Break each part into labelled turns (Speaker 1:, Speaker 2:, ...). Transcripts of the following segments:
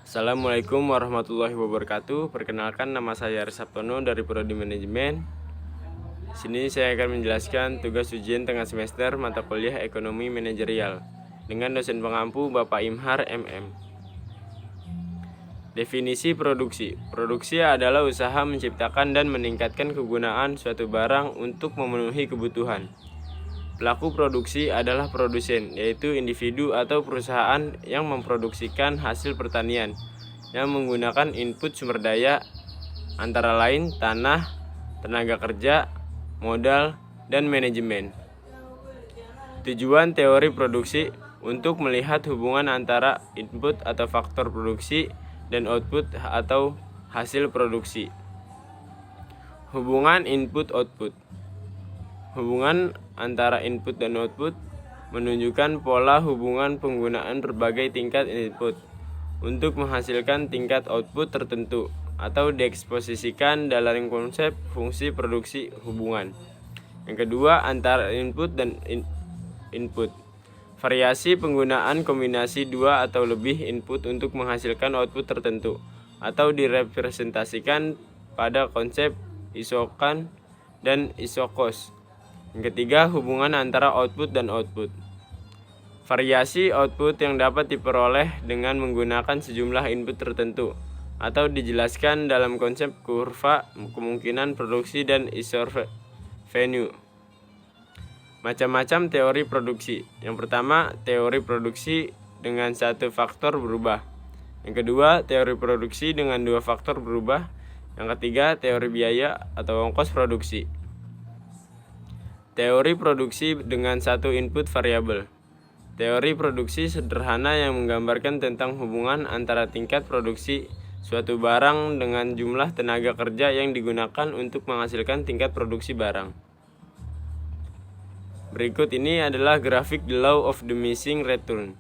Speaker 1: Assalamualaikum warahmatullahi wabarakatuh. Perkenalkan, nama saya Aris Sabtono dari Prodi Manajemen. Sini saya akan menjelaskan tugas ujian tengah semester mata kuliah Ekonomi Manajerial dengan dosen pengampu Bapak Imhar MM. Definisi produksi. Produksi adalah usaha menciptakan dan meningkatkan kegunaan suatu barang untuk memenuhi kebutuhan. Pelaku produksi adalah produsen, yaitu individu atau perusahaan yang memproduksikan hasil pertanian yang menggunakan input sumber daya antara lain tanah, tenaga kerja, modal, dan manajemen. Tujuan teori produksi untuk melihat hubungan antara input atau faktor produksi dan output atau hasil produksi. Hubungan input-output. Hubungan antara input dan output menunjukkan pola hubungan penggunaan berbagai tingkat input untuk menghasilkan tingkat output tertentu atau dieksposisikan dalam konsep fungsi produksi hubungan. Yang kedua, antara input dan input. Variasi penggunaan kombinasi dua atau lebih input untuk menghasilkan output tertentu atau direpresentasikan pada konsep isokan dan isokos. Yang ketiga, hubungan antara output dan output. Variasi output yang dapat diperoleh dengan menggunakan sejumlah input tertentu atau dijelaskan dalam konsep kurva kemungkinan produksi dan isorevenue. Macam-macam teori produksi. Yang pertama, teori produksi dengan satu faktor berubah. Yang kedua, teori produksi dengan dua faktor berubah. Yang ketiga, teori biaya atau ongkos produksi. Teori produksi dengan satu input variabel. Teori produksi sederhana yang menggambarkan tentang hubungan antara tingkat produksi suatu barang dengan jumlah tenaga kerja yang digunakan untuk menghasilkan tingkat produksi barang. Berikut ini adalah grafik the law of diminishing return.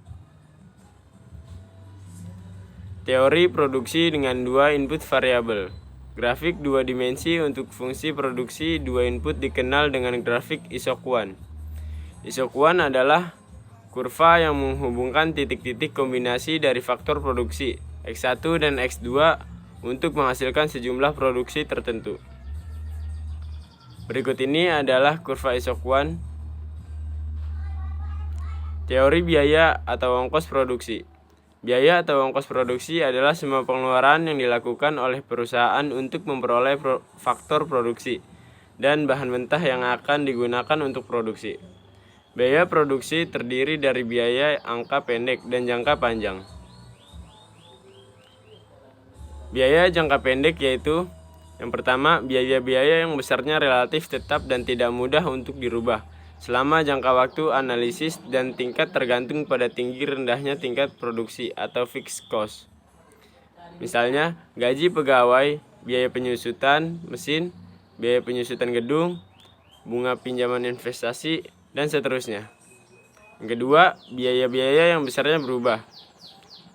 Speaker 1: Teori produksi dengan dua input variabel. Grafik dua dimensi untuk fungsi produksi dua input dikenal dengan grafik isokuan. Isokuan adalah kurva yang menghubungkan titik-titik kombinasi dari faktor produksi X1 dan X2 untuk menghasilkan sejumlah produksi tertentu. Berikut ini adalah kurva isokuan. Teori biaya atau ongkos produksi. Biaya atau ongkos produksi adalah semua pengeluaran yang dilakukan oleh perusahaan untuk memperoleh faktor produksi dan bahan mentah yang akan digunakan untuk produksi. Biaya produksi terdiri dari biaya angka pendek dan jangka panjang. Biaya jangka pendek yaitu yang pertama, biaya-biaya yang besarnya relatif tetap dan tidak mudah untuk dirubah selama jangka waktu analisis dan tingkat tergantung pada tinggi rendahnya tingkat produksi atau fixed cost. Misalnya, gaji pegawai, biaya penyusutan mesin, biaya penyusutan gedung, bunga pinjaman investasi, dan seterusnya. Yang kedua, biaya-biaya yang besarnya berubah,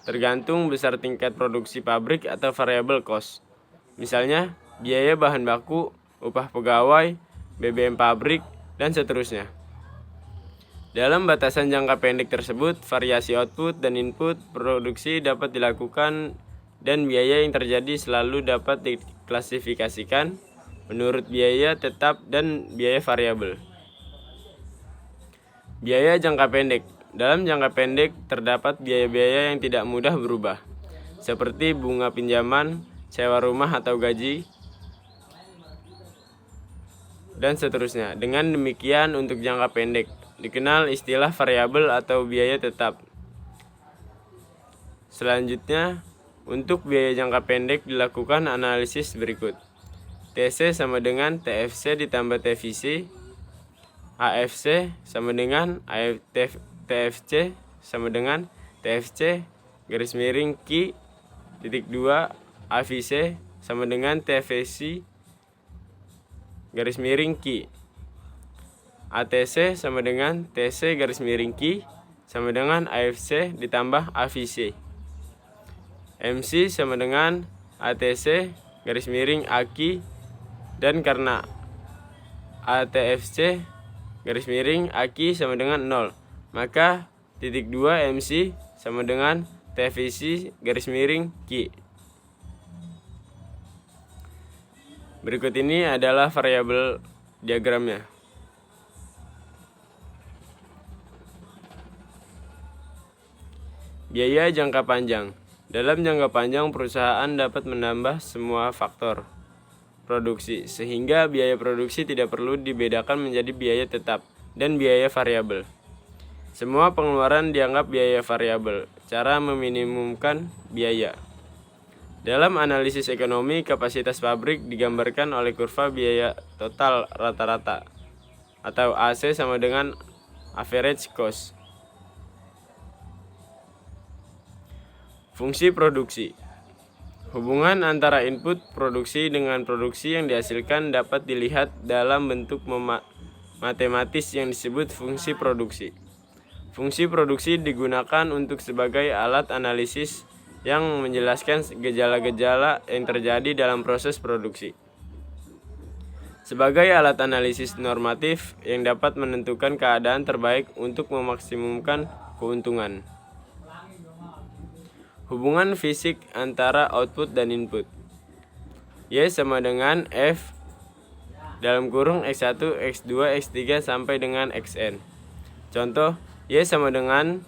Speaker 1: tergantung besar tingkat produksi pabrik atau variable cost. Misalnya, biaya bahan baku, upah pegawai, BBM pabrik, dan seterusnya. Dalam batasan jangka pendek tersebut, variasi output dan input produksi dapat dilakukan dan biaya yang terjadi selalu dapat diklasifikasikan menurut biaya tetap dan biaya variabel. Biaya jangka pendek. Dalam jangka pendek terdapat biaya-biaya yang tidak mudah berubah, seperti bunga pinjaman, sewa rumah atau gaji, dan seterusnya. Dengan demikian, untuk jangka pendek dikenal istilah variabel atau biaya tetap. Selanjutnya, untuk biaya jangka pendek dilakukan analisis berikut. TC sama dengan TFC ditambah TVC, AFC sama dengan TFC sama dengan TFC garis miring Q titik 2, AVC sama dengan TVC garis miring Q. ATC sama dengan TC garis miring Q sama dengan AFC ditambah AVC. MC sama dengan ATC garis miring AQ, dan karena ATFC garis miring AQ sama dengan 0, maka titik 2 MC sama dengan TVC _Q. Berikut ini adalah variabel diagramnya. Biaya jangka panjang. Dalam jangka panjang, perusahaan dapat menambah semua faktor produksi, sehingga biaya produksi tidak perlu dibedakan menjadi biaya tetap dan biaya variabel. Semua pengeluaran dianggap biaya variabel. Cara meminimumkan biaya. Dalam analisis ekonomi, kapasitas pabrik digambarkan oleh kurva biaya total rata-rata atau AC sama dengan average cost. Fungsi produksi. Hubungan antara input produksi dengan produksi yang dihasilkan dapat dilihat dalam bentuk matematis yang disebut fungsi produksi. Fungsi produksi digunakan untuk sebagai alat analisis yang menjelaskan gejala-gejala yang terjadi dalam proses produksi. Sebagai alat analisis normatif yang dapat menentukan keadaan terbaik untuk memaksimumkan keuntungan. Hubungan fisik antara output dan input. Y sama dengan F dalam kurung X1, X2, X3 sampai dengan Xn. Contoh, Y sama dengan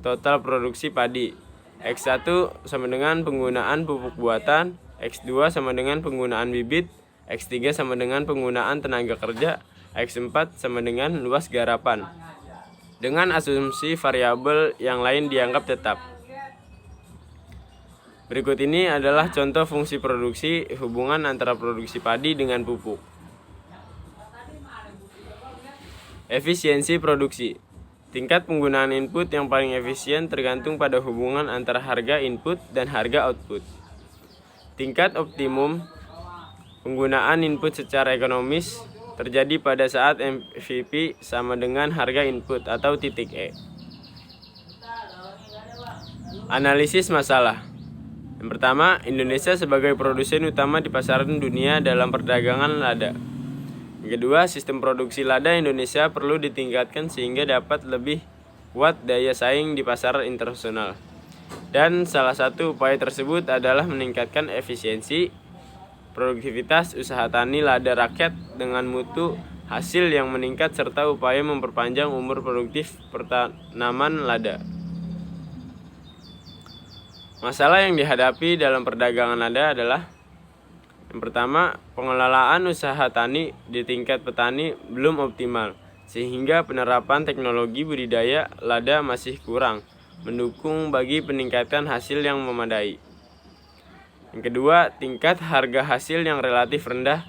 Speaker 1: total produksi padi. X1 sama dengan penggunaan pupuk buatan, X2 sama dengan penggunaan bibit, X3 sama dengan penggunaan tenaga kerja, X4 sama dengan luas garapan. Dengan asumsi variabel yang lain dianggap tetap. Berikut ini adalah contoh fungsi produksi hubungan antara produksi padi dengan pupuk. Efisiensi produksi. Tingkat penggunaan input yang paling efisien tergantung pada hubungan antara harga input dan harga output. Tingkat optimum penggunaan input secara ekonomis terjadi pada saat MVP sama dengan harga input atau titik E. Analisis masalah. Yang pertama, Indonesia sebagai produsen utama di pasaran dunia dalam perdagangan lada. Yang kedua, sistem produksi lada Indonesia perlu ditingkatkan sehingga dapat lebih kuat daya saing di pasar internasional. Dan salah satu upaya tersebut adalah meningkatkan efisiensi, produktivitas usaha tani lada rakyat dengan mutu hasil yang meningkat serta upaya memperpanjang umur produktif pertanaman lada. Masalah yang dihadapi dalam perdagangan lada adalah: yang pertama, pengelolaan usaha tani di tingkat petani belum optimal, sehingga penerapan teknologi budidaya lada masih kurang mendukung bagi peningkatan hasil yang memadai. Yang kedua, tingkat harga hasil yang relatif rendah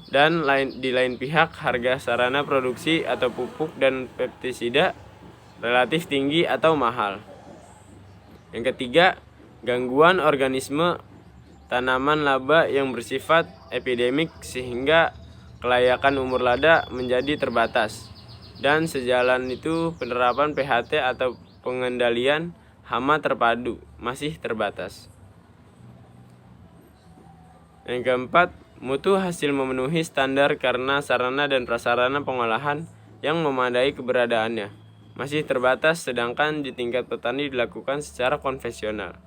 Speaker 1: dan di lain pihak harga sarana produksi atau pupuk dan pestisida relatif tinggi atau mahal. Yang ketiga, gangguan organisme tanaman laba yang bersifat epidemik sehingga kelayakan umur lada menjadi terbatas. Dan sejalan itu penerapan PHT atau pengendalian hama terpadu masih terbatas. Yang keempat, mutu hasil memenuhi standar karena sarana dan prasarana pengolahan yang memadai keberadaannya masih terbatas, sedangkan di tingkat petani dilakukan secara konvensional.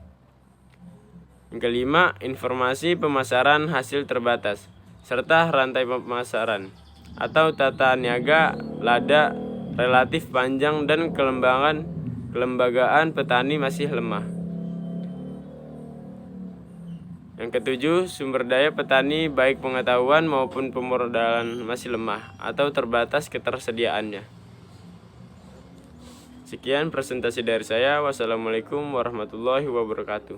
Speaker 1: Yang kelima, informasi pemasaran hasil terbatas, serta rantai pemasaran atau tata niaga lada relatif panjang dan kelembagaan petani masih lemah. Yang ketujuh, sumber daya petani baik pengetahuan maupun pemodalan masih lemah atau terbatas ketersediaannya. Sekian presentasi dari saya. Wassalamualaikum warahmatullahi wabarakatuh.